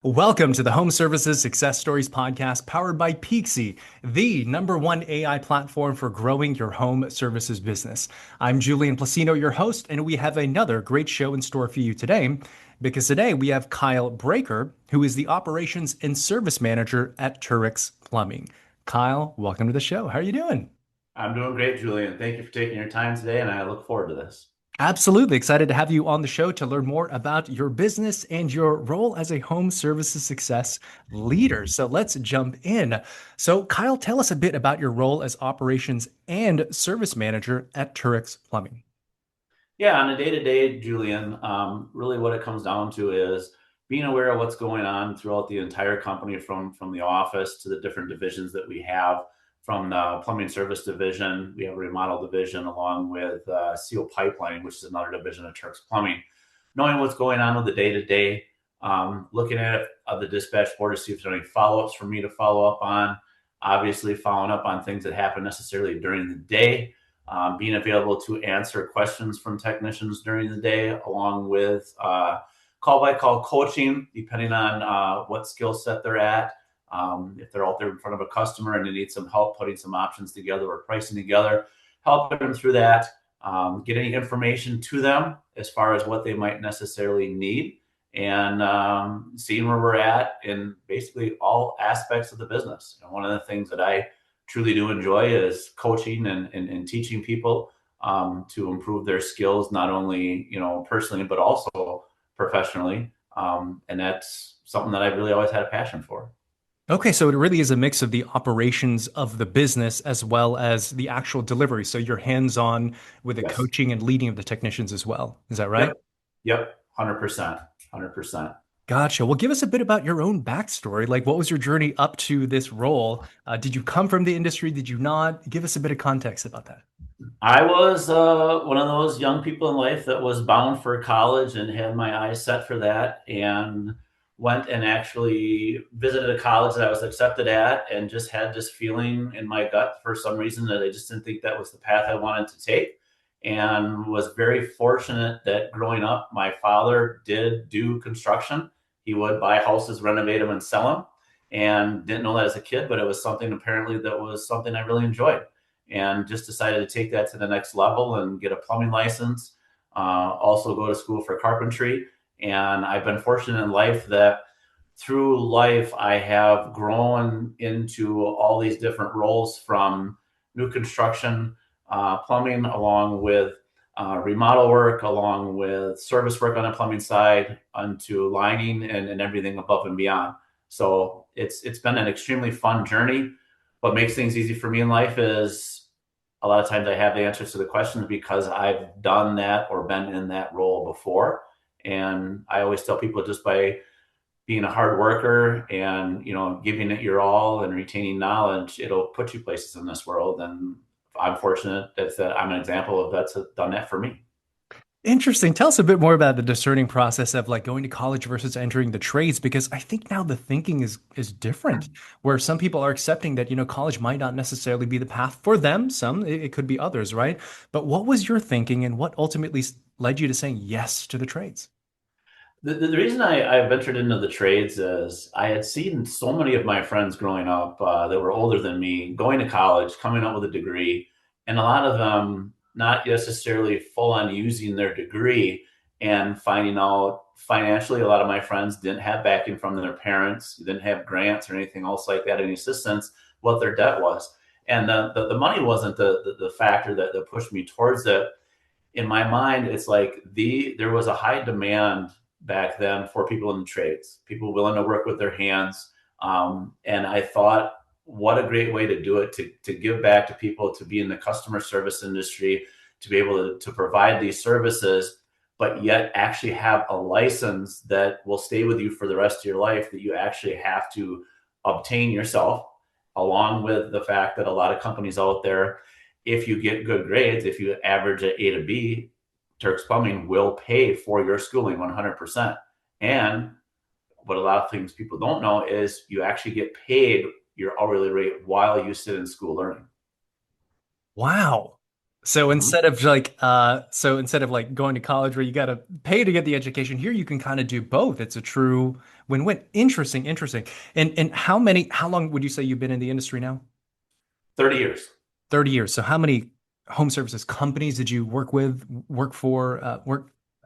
Welcome to the Home Services Success Stories podcast powered by Peakzi, the #1 AI platform for growing your home services business. I'm Julian Placino, your host, and we have another great show in store for you today because today we have Kyle Breaker, who is the Operations and Service Manager at Tureks Plumbing. Kyle, welcome to the show. How are you doing? I'm doing great, Julian. Thank you for taking your time today, and I look forward to this. Absolutely excited to have you on the show to learn more about your business and your role as a home services success leader. So let's jump in. So, Kyle, tell us a bit about your role as operations and service manager at Tureks Plumbing. Yeah, on a day-to-day, Julian, really what it comes down to is being aware of what's going on throughout the entire company, from the office to the different divisions that we have. From the plumbing service division, we have a remodel division along with seal pipelining, which is another division of Turks Plumbing. Knowing what's going on with the day-to-day, looking at the dispatch board to see if there's any follow-ups for me to follow up on. Obviously, following up on things that happen necessarily during the day, being available to answer questions from technicians during the day, along with call by call coaching, depending on what skill set they're at. If they're out there in front of a customer and they need some help putting some options together or pricing together, helping them through that, getting information to them as far as what they might necessarily need, and seeing where we're at in basically all aspects of the business. And one of the things that I truly do enjoy is coaching and teaching people to improve their skills, not only personally but also professionally. And that's something that I've really always had a passion for. Okay, so it really is a mix of the operations of the business as well as the actual delivery. So you're hands-on with the Yes. coaching and leading of the technicians as well. Is that right? Yep. Yep. 100%. 100%. Gotcha. Well, give us a bit about your own backstory. Like, what was your journey up to this role? Did you come from the industry? Did you not? Give us a bit of context about that. I was one of those young people in life that was bound for college and had my eyes set for that, and went and actually visited a college that I was accepted at, and just had this feeling in my gut for some reason that I just didn't think that was the path I wanted to take. And was very fortunate that growing up, my father did do construction. He would buy houses, renovate them, and sell them. And didn't know that as a kid, but it was something apparently that was something I really enjoyed, and just decided to take that to the next level and get a plumbing license. Also go to school for carpentry. And I've been fortunate in life that through life, I have grown into all these different roles, from new construction, plumbing, along with remodel work, along with service work on the plumbing side, onto lining and everything above and beyond. So it's been an extremely fun journey. What makes things easy for me in life is a lot of times I have the answers to the questions because I've done that or been in that role before. And I always tell people, just by being a hard worker and giving it your all and retaining knowledge, it'll put you places in this world. And I'm fortunate that I'm an example of that's done that for me. Interesting. Tell us a bit more about the discerning process of like going to college versus entering the trades, because I think now the thinking is different, where some people are accepting that, college might not necessarily be the path for them. Some, it could be others, right? But what was your thinking and what ultimately led you to saying yes to the trades? The reason I ventured into the trades is I had seen so many of my friends growing up that were older than me going to college, coming up with a degree, and a lot of them not necessarily full on using their degree, and finding out financially a lot of my friends didn't have backing from their parents, didn't have grants or anything else like that, any assistance, what their debt was. And the money wasn't the factor that pushed me towards it. In my mind, it's like there was a high demand back then for people in the trades, people willing to work with their hands. And I thought, what a great way to do it, to give back to people, to be in the customer service industry, to be able to provide these services, but yet actually have a license that will stay with you for the rest of your life, that you actually have to obtain yourself, along with the fact that a lot of companies out there, if you get good grades, if you average an A to B, Turks Plumbing will pay for your schooling 100%. And what a lot of things people don't know is you actually get paid your hourly rate while you sit in school learning. Wow. So Mhm. instead of like going to college where you got to pay to get the education, here you can kind of do both. It's a true win-win. Interesting, interesting. And how long would you say you've been in the industry now? 30 years. 30 years. So how many home services companies did you work for,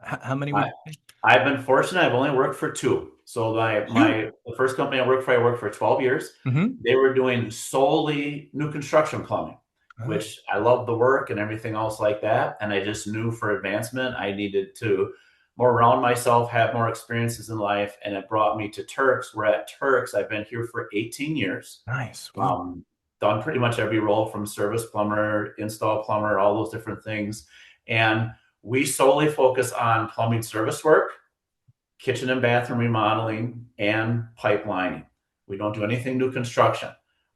how many would I, you say? I've been fortunate. I've only worked for two. So Two. the first company I worked for 12 years. Mm-hmm. They were doing solely new construction plumbing, Oh, which I loved the work and everything else like that. And I just knew for advancement, I needed to more round myself, have more experiences in life. And it brought me to Turks. We're at Turks. I've been here for 18 years. nice. Wow. Um, Done pretty much every role from service plumber, install plumber, all those different things. And we solely focus on plumbing service work, kitchen and bathroom remodeling, and pipelining. We don't do anything new construction.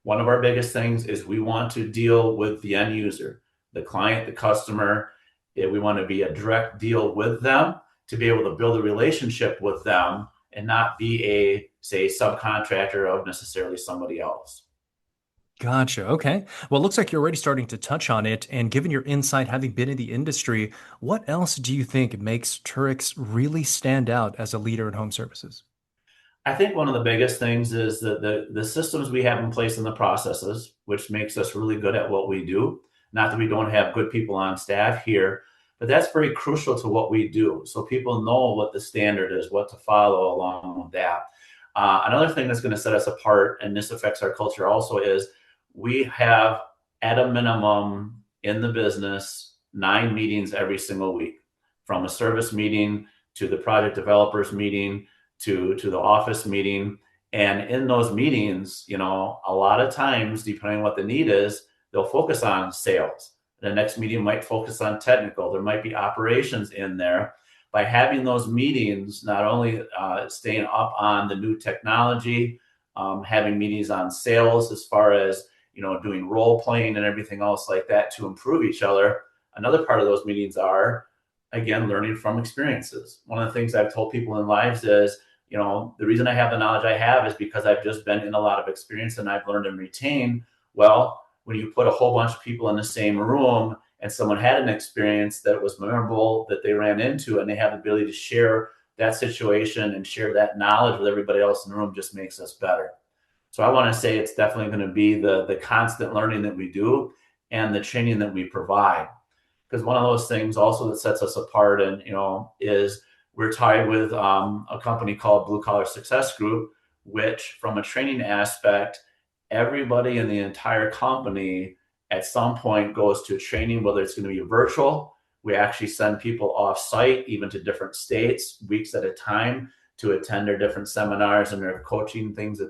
One of our biggest things is we want to deal with the end user, the client, the customer. We want to be a direct deal with them to be able to build a relationship with them and not be a, say, subcontractor of necessarily somebody else. Gotcha. Okay. Well, it looks like you're already starting to touch on it. And given your insight, having been in the industry, what else do you think makes Tureks really stand out as a leader in home services? I think one of the biggest things is that the systems we have in place and the processes, which makes us really good at what we do. Not that we don't have good people on staff here, but that's very crucial to what we do. So people know what the standard is, what to follow along with that. Another thing that's going to set us apart, and this affects our culture also, is we have at a minimum in the business 9 meetings every single week, from a service meeting to the project developers meeting to the office meeting. And in those meetings, a lot of times, depending on what the need is, they'll focus on sales. The next meeting might focus on technical. There might be operations in there. By having those meetings, not only staying up on the new technology, having meetings on sales as far as doing role playing and everything else like that to improve each other. Another part of those meetings are, again, learning from experiences. One of the things I've told people in lives is, the reason I have the knowledge I have is because I've just been in a lot of experience and I've learned and retained. Well, when you put a whole bunch of people in the same room and someone had an experience that was memorable that they ran into and they have the ability to share that situation and share that knowledge with everybody else in the room, just makes us better. So I want to say it's definitely going to be the constant learning that we do and the training that we provide. Because one of those things also that sets us apart and is we're tied with a company called Blue Collar Success Group, which from a training aspect, everybody in the entire company at some point goes to training, whether it's going to be virtual. We actually send people off site, even to different states, weeks at a time, to attend their different seminars and their coaching things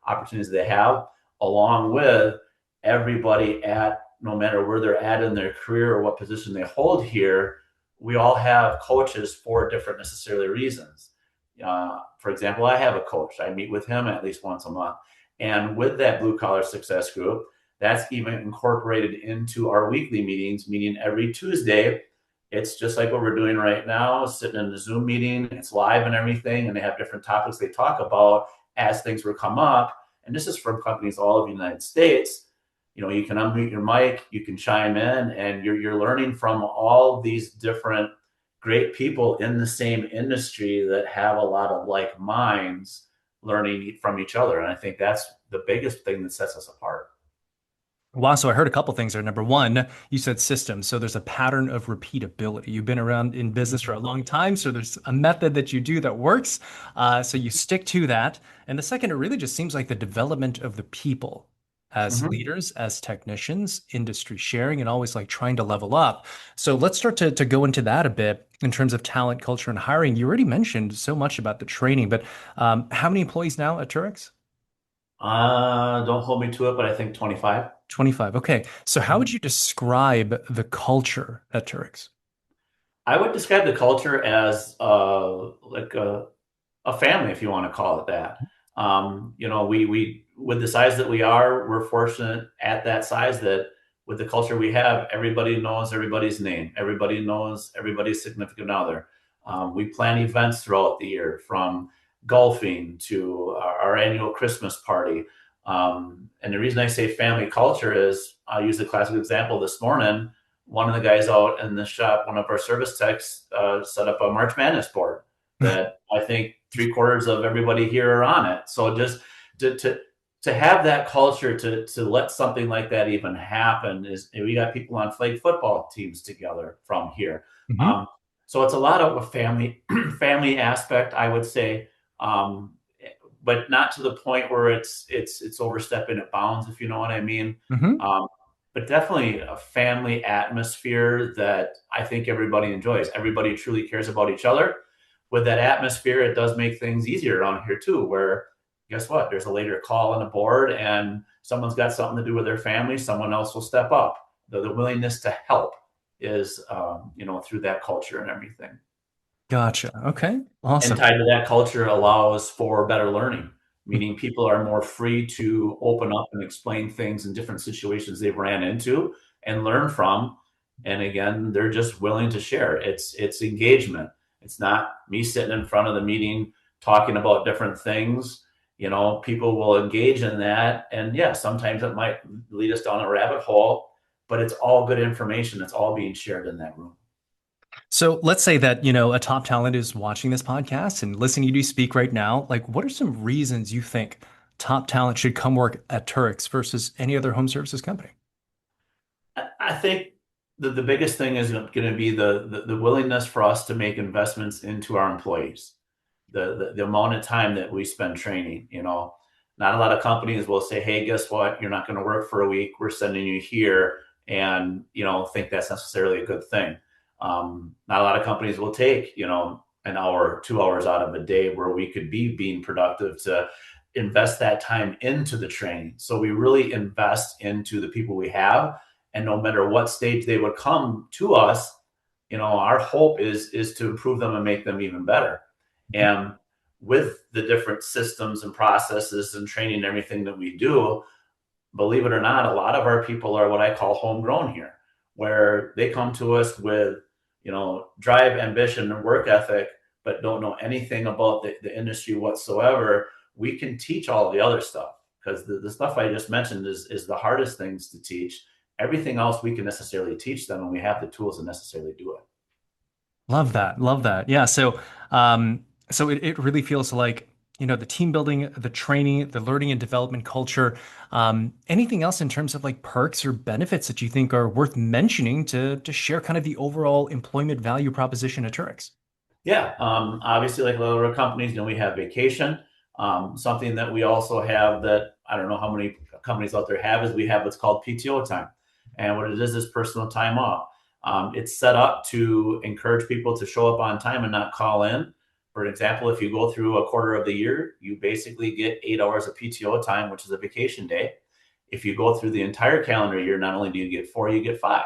opportunities they have, along with everybody at no matter where they're at in their career or what position they hold here. We all have coaches for different necessarily reasons. For example, I have a coach. I meet with him at least once a month. And with that Blue Collar Success Group, that's even incorporated into our weekly meetings, meeting every Tuesday. It's just like what we're doing right now, sitting in the Zoom meeting. It's live and everything, and they have different topics they talk about as things will come up. And this is from companies all over the United States. You can unmute your mic, you can chime in, and you're learning from all these different great people in the same industry that have a lot of like minds learning from each other. And I think that's the biggest thing that sets us apart. Wow, so I heard a couple things there. Number one, you said systems. So there's a pattern of repeatability. You've been around in business for a long time, so there's a method that you do that works. So you stick to that. And the second, it really just seems like the development of the people as Mm-hmm. leaders, as technicians, industry sharing, and always like trying to level up. So let's start to go into that a bit in terms of talent, culture, and hiring. You already mentioned so much about the training, but how many employees now at Turex? Don't hold me to it, but I think 25. 25. Okay. So how would you describe the culture at Tureks? I would describe the culture as like a family, if you want to call it that. We with the size that we are, we're fortunate at that size that with the culture we have, everybody knows everybody's name, everybody knows everybody's significant other. We plan events throughout the year, from golfing to our annual Christmas party. And the reason I say family culture is I'll use a classic example this morning. one of the guys out in the shop, one of our service techs, set up a March Madness board that I think 3/4 of everybody here are on it. So just to to, to have that culture to let something like that even happen is, we got people on flag football teams together from here. Mhm. Um, so it's a lot of a family family aspect, I would say, um, but not to the point where it's overstepping at bounds, if you know what I mean. Mhm. Um, but definitely a family atmosphere that I think everybody enjoys. Everybody truly cares about each other. With that atmosphere, it does make things easier around here too, where guess what? There's a later call on the board and someone's got something to do with their family, someone else will step up. The willingness to help is, through that culture and everything. Gotcha. Okay. And Awesome. tied to that culture allows for better learning, meaning people are more free to open up and explain things in different situations they've ran into and learn from. And again, they're just willing to share. It's engagement. It's not me sitting in front of the meeting talking about different things. People will engage in that. And yeah, sometimes it might lead us down a rabbit hole, but it's all good information. It's all being shared in that room. So let's say that, a top talent is watching this podcast and listening to you speak right now. Like, what are some reasons you think top talent should come work at Tureks versus any other home services company? I think the biggest thing is going to be the willingness for us to make investments into our employees, the amount of time that we spend training. Not a lot of companies will say, hey, guess what? You're not going to work for a week. We're sending you here, and think that's necessarily a good thing. Not a lot of companies will take an hour, 2 hours out of a day where we could be being productive to invest that time into the training. So we really invest into the people we have, and no matter what stage they would come to us, our hope is to improve them and make them even better. And with the different systems and processes and training and everything that we do, believe it or not, a lot of our people are what I call homegrown here, where they come to us with, drive, ambition, and work ethic, but don't know anything about the industry whatsoever. We can teach all the other stuff, because the stuff I just mentioned is the hardest things to teach. Everything else we can necessarily teach them, and we have the tools to necessarily do it. Love that. Love that. Yeah. So it really feels like, the team building, the training, the learning and development culture. Anything else in terms of like perks or benefits that you think are worth mentioning to share kind of the overall employment value proposition at Tureks? Yeah, obviously, like a lot of our companies, we have vacation. Something that we also have that I don't know how many companies out there have is we have what's called PTO time. And what it is personal time off. It's set up to encourage people to show up on time and not call in. For example, if you go through a quarter of the year, you basically get 8 hours of PTO time, which is a vacation day. If you go through the entire calendar year, not only do you get four, you get five.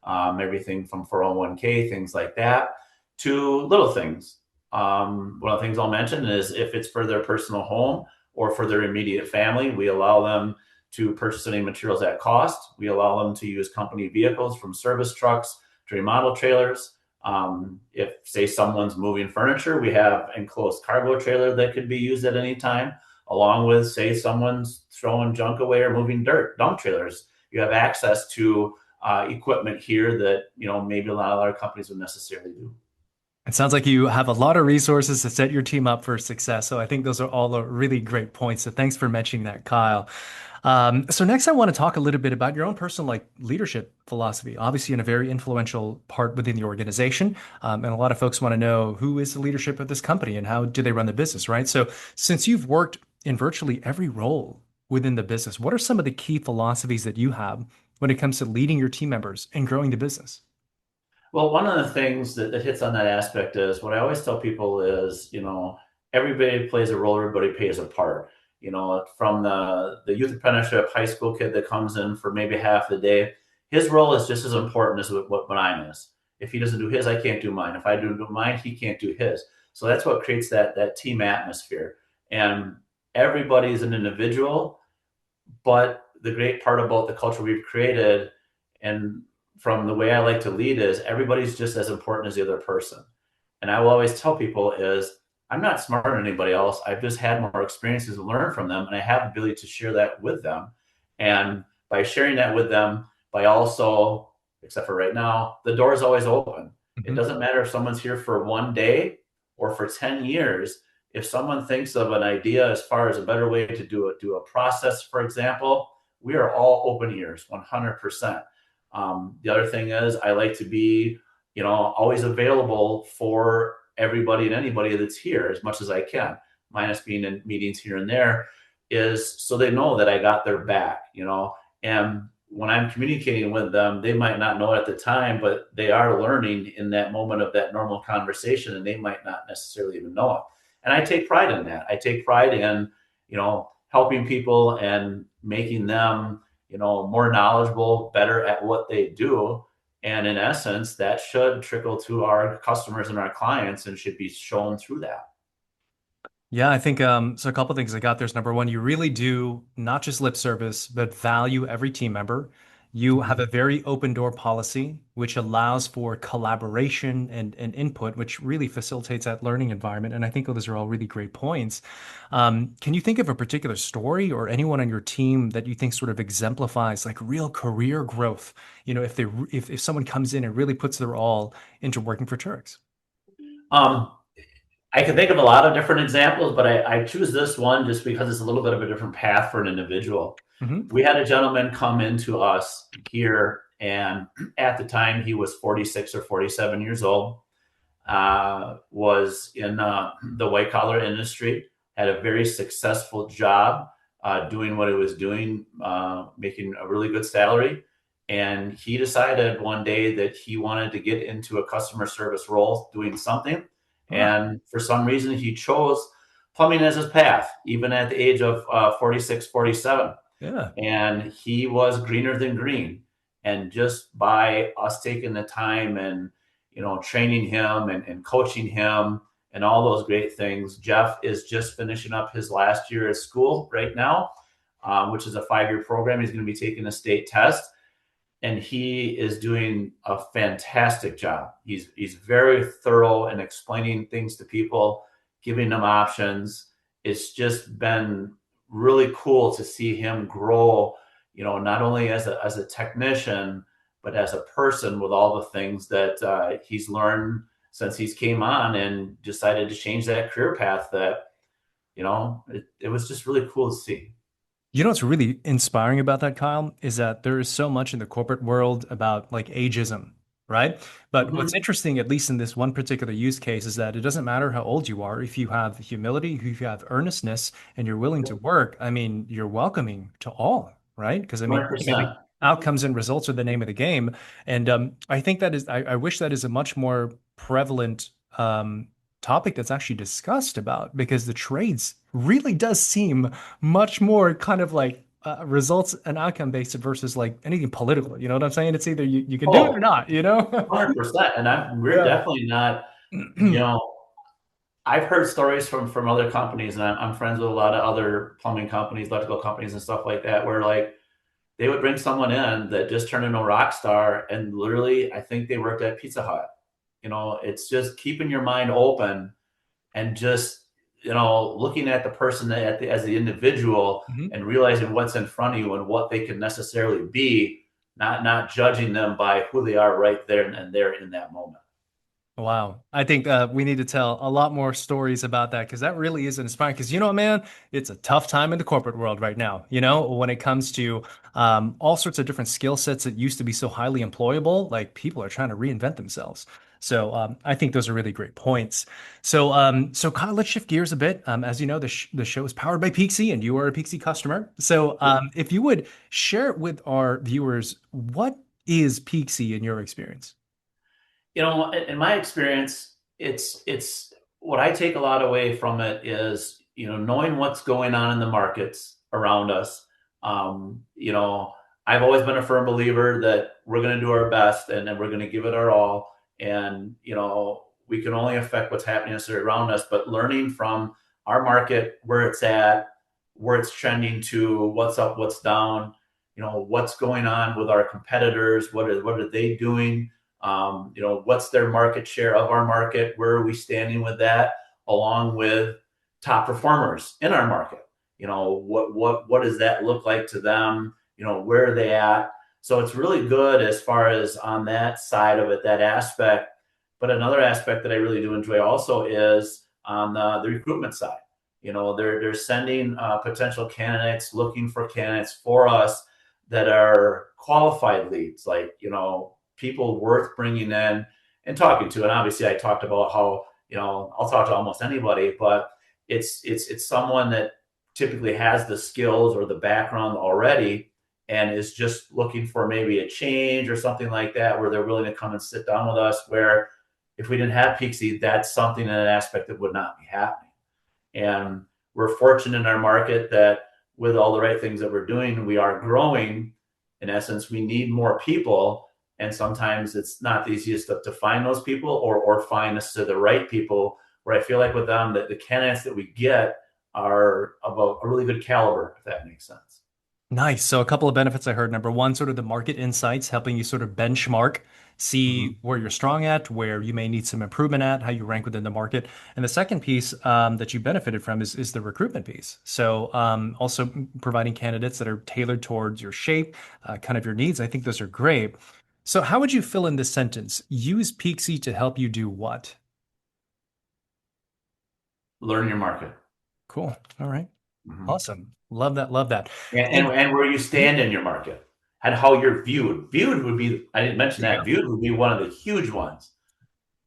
Everything from 401k, things like that, to little things. One of the things I'll mention is if it's for their personal home or for their immediate family, we allow them to purchase any materials at cost. We allow them to use company vehicles, from service trucks to remodel trailers. If, say, someone's moving furniture, we have enclosed cargo trailer that could be used at any time, along with, say, someone's throwing junk away or moving dirt, dump trailers. You have access to equipment here that maybe a lot of other companies would necessarily do. It sounds like you have a lot of resources to set your team up for success. So I think those are all really great points. So thanks for mentioning that, Kyle. So next, I want to talk a little bit about your own personal leadership philosophy. Obviously, in a very influential part within the organization, and a lot of folks want to know who is the leadership of this company and how do they run the business, right? So since you've worked in virtually every role within the business, what are some of the key philosophies that you have when it comes to leading your team members and growing the business? Well, one of the things that hits on that aspect is what I always tell people is, everybody plays a role, everybody plays a part. From the youth apprenticeship high school kid that comes in for maybe half the day, his role is just as important as what mine is. If he doesn't do his, I can't do mine. If I do mine, he can't do his. So that's what creates that team atmosphere. And everybody is an individual, but the great part about the culture we've created, and from the way I like to lead, is everybody's just as important as the other person. And I will always tell people is I'm not smarter than anybody else. I've just had more experiences to learn from them, and I have the ability to share that with them. And by sharing that with them, by also except for right now, the door is always open. It Mhm. doesn't matter if someone's here for one day or for 10 years. If someone thinks of an idea as far as a better way to do a process, for example, we are all open ears, 100%. The other thing is I like to be, always available for everybody and anybody that's here as much as I can, minus being in meetings here and there, is so they know that I got their back. And when I'm communicating with them, they might not know it at the time, but they are learning in that moment of that normal conversation, and they might not necessarily even know it. And I take pride in that. I take pride in, helping people and making them, more knowledgeable, better at what they do. And in essence, that should trickle to our customers and our clients and should be shown through that. Yeah, I think so. A couple things I got there's number one, you really do not just lip service, but value every team member. You have Mhm. a very open door policy, which allows for collaboration and input, which really facilitates that learning environment. And I think those are all really great points. Can you think of a particular story or anyone on your team that you think sort of exemplifies like real career growth? If someone comes in and really puts their all into working for Turks. Um, I can think of a lot of different examples, but I choose this one just because it's a little bit of a different path for an individual. Hmm. We had a gentleman come into us here, and at the time he was 46 or 47 years old, was in the white collar industry, had a very successful job doing what he was doing, making a really good salary. And he decided one day that he wanted to get into a customer service role doing something. Huh. And for some reason, he chose plumbing as his path, even at the age of 46, 47. Yeah. And he was greener than green. And just by us taking the time and training him and coaching him and all those great things, Jeff is just finishing up his last year at school right now, which is a 5-year program. He's going to be taking a state test, and he is doing a fantastic job. He's very thorough in explaining things to people, giving them options. It's just been really cool to see him grow, not only as a technician, but as a person with all the things that he's learned since he's came on and decided to change that career path. That it was just really cool to see. You know what's really inspiring about that, Kyle, is that there is so much in the corporate world about like ageism, right? But what's Mhm. interesting, at least in this one particular use case, is that it doesn't matter how old you are. If you have humility, if you have earnestness, and you're willing to work, I mean, you're welcoming to all, right? Because I mean, ultimately, 100%. outcomes and results are the name of the game. And I think that is, I wish that is a much more prevalent topic that's actually discussed about because the trades really does seem much more kind of like results and outcome based versus like anything political. You know what I'm saying? It's either you can do it or Oh, not, you know? 100%. And we're Yeah. definitely not, you know, I've heard stories from other companies, and I'm friends with a lot of other plumbing companies, electrical companies, and stuff like that, where like they would bring someone in that just turned into a rock star, and literally, I think they worked at Pizza Hut. It's just keeping your mind open and just looking at the person as the individual Mhm. and realizing what's in front of you and what they can necessarily be, not judging them by who they are right there and there in that moment. Wow. I think we need to tell a lot more stories about that because that really is inspiring. Because you know, man, it's a tough time in the corporate world right now, when it comes to all sorts of different skill sets that used to be so highly employable, like people are trying to reinvent themselves. So I think those are really great points. So Kyle, let's shift gears a bit. As you know, the show is powered by Peakzi, and you are a Peakzi customer. So if you would share with our viewers, what is Peakzi in your experience? In my experience, it's what I take a lot away from it is knowing what's going on in the markets around us. I've always been a firm believer that we're going to do our best and we're going to give it our all, and we can only affect what's happening around us. But learning from our market, where it's at, where it's trending to, what's up, what's down, what's going on with our competitors, what are they doing, what's their market share of our market? Where are we standing with that? Along with top performers in our market, what does that look like to them? Where are they at? So it's really good as far as on that side of it, that aspect. But another aspect that I really do enjoy also is on the recruitment side. They're sending potential candidates, looking for candidates for us that are qualified leads, like, people worth bringing in and talking to. And obviously, I talked about how, I'll talk to almost anybody, but it's someone that typically has the skills or the background already and is just looking for maybe a change or something like that, where they're willing to come and sit down with us. Where if we didn't have Peakzi, that's something in an aspect that would not be happening. And we're fortunate in our market that with all the right things that we're doing, we are growing. In essence, we need more people. And sometimes it's not the easiest to find those people or find us to the right people, where I feel like with them that the candidates that we get are of a really good caliber, if that makes sense. Nice. So a couple of benefits I heard. Number one, sort of the market insights, helping you sort of benchmark, see Mm-hmm. where you're strong at, where you may need some improvement at, how you rank within the market. And the second piece that you benefited from is the recruitment piece. So also providing candidates that are tailored towards your shape, kind of your needs. I think those are great. So how would you fill in this sentence? Use Peaksy to help you do what? Learn your market. Cool. All right. Mm-hmm. Awesome. Love that. Love that. And where you stand in your market and how you're viewed. Viewed would be, I didn't mention that, Yeah. viewed would be one of the huge ones.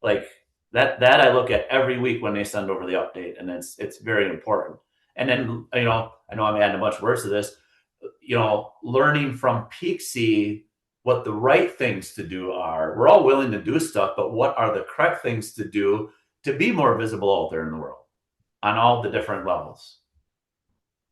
Like that I look at every week when they send over the update, and it's very important. And then, I know I'm adding a bunch of words to this, learning from Peakzi what the right things to do are. We're all willing to do stuff, but what are the correct things to do to be more visible out there in the world on all the different levels?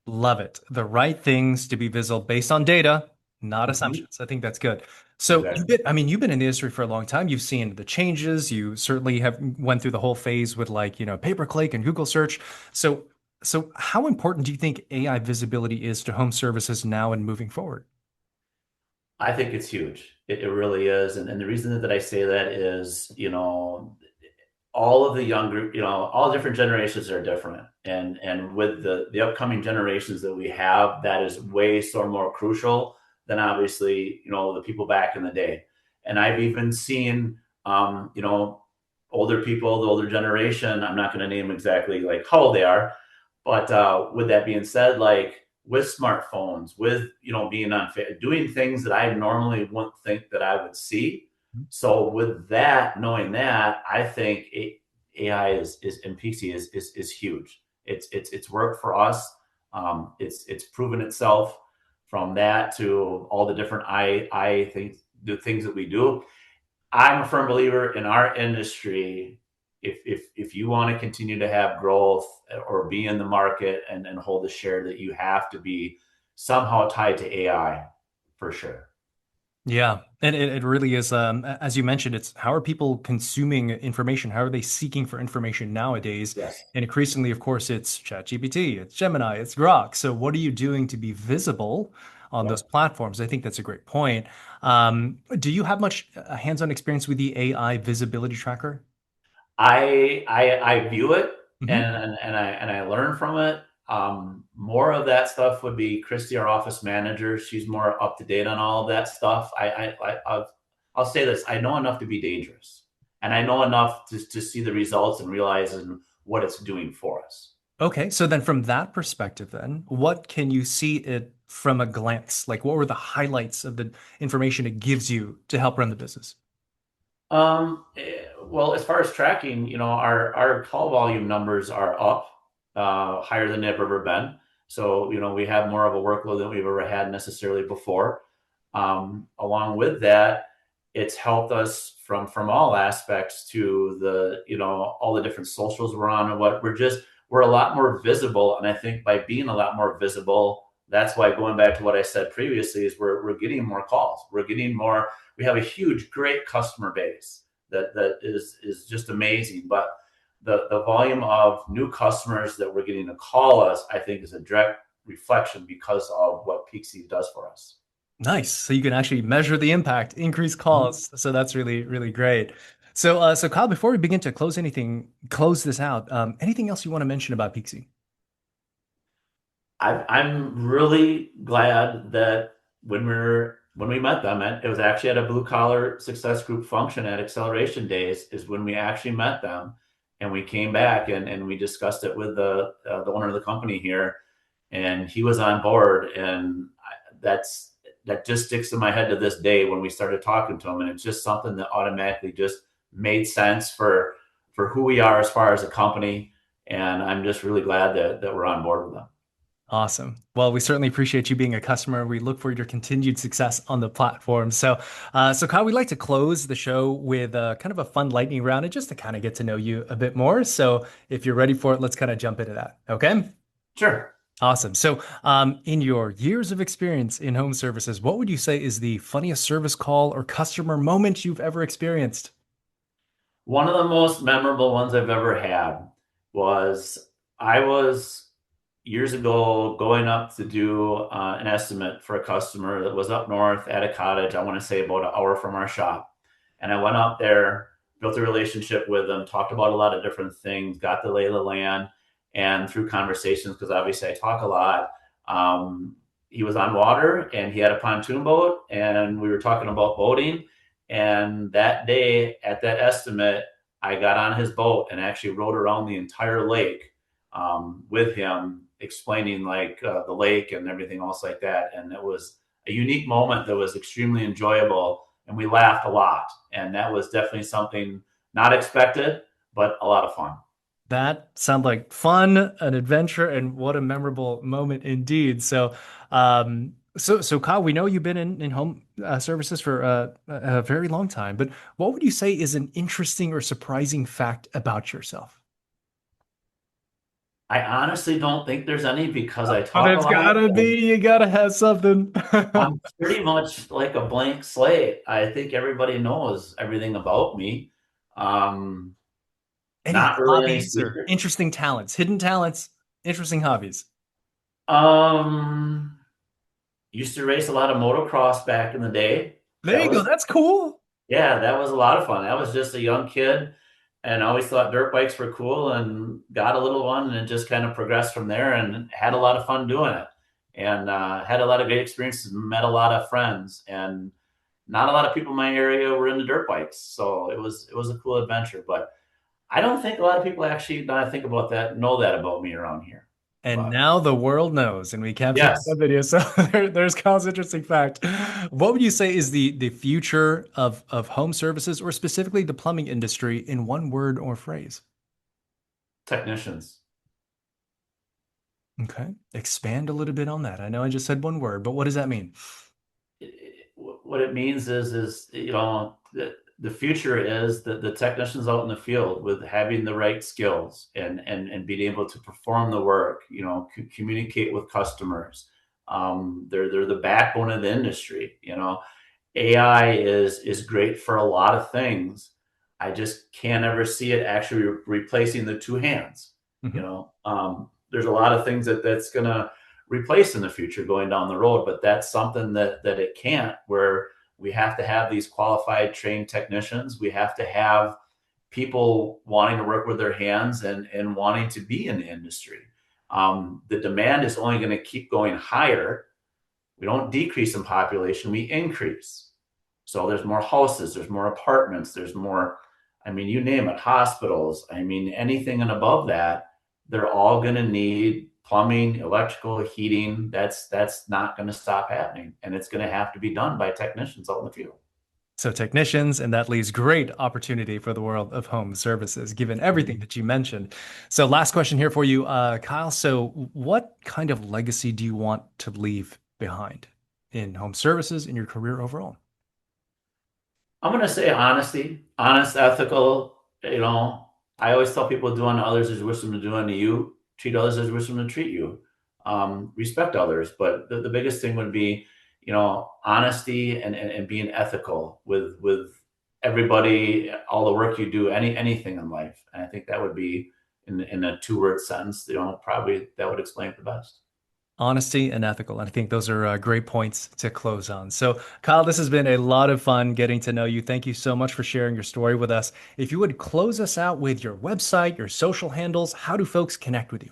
Love it. The right things to be visible based on data, not Mm-hmm. assumptions. I think that's good. So Exactly. you've been in the industry for a long time. You've seen the changes. You certainly have went through the whole phase with like, pay per click and Google search. So how important do you think AI visibility is to home services now and moving forward? I think it's huge. It really is. And the reason that I say that is, all of the younger, all different generations are different. And with the upcoming generations that we have, that is way so more crucial than obviously, the people back in the day. And I've even seen, older people, the older generation, I'm not going to name exactly like how old they are, but with that being said, like with smartphones, with being on doing things that I normally wouldn't think that I would see. So with that, knowing that, I think AI is and PC is huge. It's worked for us. It's proven itself from that to all the different I think the things that we do. I'm a firm believer in our industry. If you want to continue to have growth or be in the market and hold the share, that you have to be somehow tied to AI for sure. Yeah, and it really is. As you mentioned, it's how are people consuming information? How are they seeking for information nowadays? Yes. And increasingly, of course, it's ChatGPT, it's Gemini, it's Grok. So, what are you doing to be visible on those Yep. platforms? I think that's a great point. Do you have much hands-on experience with the AI visibility tracker? I view it Hmm. and I learn from it. More of that stuff would be Christy, our office manager. She's more up to date on all of that stuff. I'll say this: I know enough to be dangerous, and I know enough to see the results and realize what it's doing for us. Okay, so then from that perspective, then what can you see it from a glance? Like, what were the highlights of the information it gives you to help run the business? Well, as far as tracking, our call volume numbers are up, higher than they've ever been. So, we have more of a workload than we've ever had necessarily before. Along with that, it's helped us from all aspects to all the different socials we're on and what we're a lot more visible. And I think by being a lot more visible, that's why going back to what I said previously is we're getting more calls. We're getting more. We have a huge, great customer base that is just amazing. But the volume of new customers that we're getting to call us, I think, is a direct reflection because of what Peakzi does for us. Nice. So you can actually measure the impact, increase calls. So that's really, really great. So Kyle, before we begin to close this out, anything else you want to mention about Peakzy? I'm really glad that when we're When we met them, it was actually at a blue collar success group function at Acceleration Days, is when we actually met them. And we came back and we discussed it with the owner of the company here, and he was on board. And that just sticks in my head to this day when we started talking to him. And it's just something that automatically just made sense for who we are as far as a company. And I'm just really glad that we're on board with them. Awesome. Well, we certainly appreciate you being a customer. We look forward to your continued success on the platform. So Kyle, we'd like to close the show with kind of a fun lightning round and just to kind of get to know you a bit more. So, if you're ready for it, let's kind of jump into that. Okay. Sure. Awesome. So, in your years of experience in home services, what would you say is the funniest service call or customer moment you've ever experienced? One of the most memorable ones I've ever had was I was years ago going up to do an estimate for a customer that was up north at a cottage, I want to say about an hour from our shop. And I went up there, built a relationship with them, talked about a lot of different things, got the lay of the land. And through conversations, because obviously I talk a lot, he was on water and he had a pontoon boat, and we were talking about boating. And that day at that estimate, I got on his boat and actually rode around the entire lake with him, explaining the lake and everything else like that. And it was a unique moment that was extremely enjoyable, and we laughed a lot. And that was definitely something not expected, but a lot of fun. That sounds like fun, an adventure, and what a memorable moment indeed. So Kyle, we know you've been in home services for a very long time, but what would you say is an interesting or surprising fact about yourself? I honestly don't think there's any because I But talk a it's lot. gotta be, you gotta have something. I'm pretty much like a blank slate. I think everybody knows everything about me. Um, Any Not really any hobbies or secret. interesting talents, hidden talents, interesting hobbies? Um, Used to race a lot of motocross back in the day. There That you go. was, That's cool. yeah, that was a lot of fun. I was just a young kid and always thought dirt bikes were cool and got a little one, and it just kind of progressed from there and had a lot of fun doing it. And had a lot of great experiences, met a lot of friends, and not a lot of people in my area were into dirt bikes. So it was a cool adventure. But I don't think a lot of people actually, now I think about that, know that about me around here. And But now the world knows, and we captured it on yes, video. So there's Kyle's interesting fact. What would you say is the future of home services, or specifically the plumbing industry, in one word or phrase? technicians. Okay, expand a little bit on that. I know I just said one word, but what does that mean? What it means is the future is that the technicians out in the field with having the right skills and being able to perform the work, communicate with customers. They're the backbone of the industry. AI is great for a lot of things. I just can't ever see it actually replacing the two hands. Mhm. There's a lot of things that's gonna replace in the future going down the road, but that's something that it can't. Where we have to have these qualified, trained technicians. We have to have people wanting to work with their hands and wanting to be in the industry. The demand is only going to keep going higher. We don't decrease in population, we increase. So there's more houses, there's more apartments, there's more, I mean, you name it, hospitals. I mean, anything and above that, they're all going to need plumbing, electrical, heating. That's not going to stop happening, and it's going to have to be done by technicians out in the field. So technicians, and that leaves great opportunity for the world of home services, given everything that you mentioned. So last question here for you, Kyle. So what kind of legacy do you want to leave behind in home services in your career overall? I'm going to say honesty, honest, ethical. I always tell people do unto others as you wish them to do unto you. Treat others as you wish them to treat you. Respect others. But the biggest thing would be, honesty and being ethical with everybody, all the work you do, anything in life. And I think that would be in a two-word sentence, probably that would explain it the best. Honesty and ethical. And I think those are great points to close on. So, Kyle, this has been a lot of fun getting to know you. Thank you so much for sharing your story with us. If you would close us out with your website, your social handles, how do folks connect with you?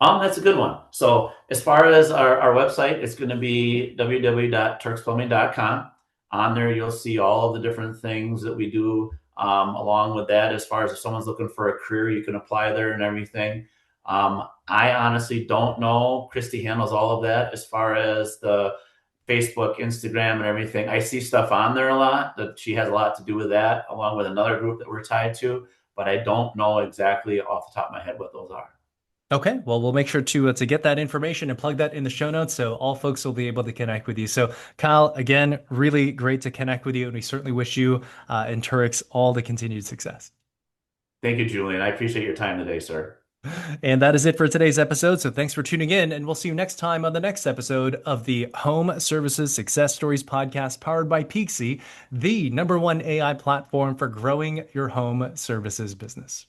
That's a good one. So as far as our website, it's going to be www.turksplumbing.com. On there, you'll see all of the different things that we do. Along with that, as far as if someone's looking for a career, you can apply there and everything. I honestly don't know. Christy handles all of that as far as the Facebook, Instagram, and everything. I see stuff on there a lot that she has a lot to do with that, along with another group that we're tied to, but I don't know exactly off the top of my head what those are. Okay, well, we'll make sure to get that information and plug that in the show notes so all folks will be able to connect with you. So, Kyle, again, really great to connect with you, and we certainly wish you and Tureks all the continued success. Thank you, Julian. I appreciate your time today, sir. And that is it for today's episode. So, thanks for tuning in, and we'll see you next time on the next episode of the Home Services Success Stories podcast powered by Peakzi, the #1 AI platform for growing your home services business.